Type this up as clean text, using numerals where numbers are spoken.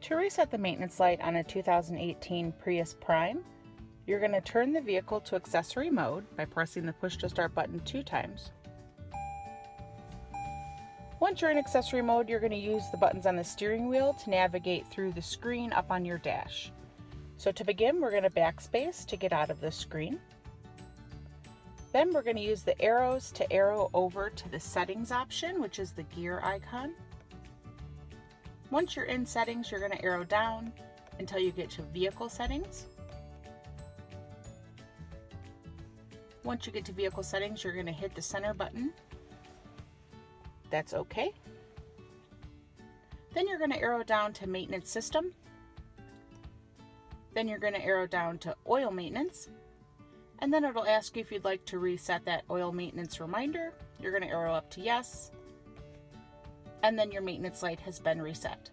To reset the maintenance light on a 2018 Prius Prime, you're going to turn the vehicle to accessory mode by pressing the push to start button 2 times. Once you're in accessory mode, you're going to use the buttons on the steering wheel to navigate through the screen up on your dash. So to begin, we're going to backspace to get out of the screen. Then we're going to use the arrows to arrow over to the settings option, which is the gear icon. Once you're in settings, you're going to arrow down until you get to vehicle settings. Once you get to vehicle settings, you're going to hit the center button. That's okay. Then you're going to arrow down to maintenance system. Then you're going to arrow down to oil maintenance. And then it'll ask you if you'd like to reset that oil maintenance reminder. You're going to arrow up to yes. And then your maintenance light has been reset.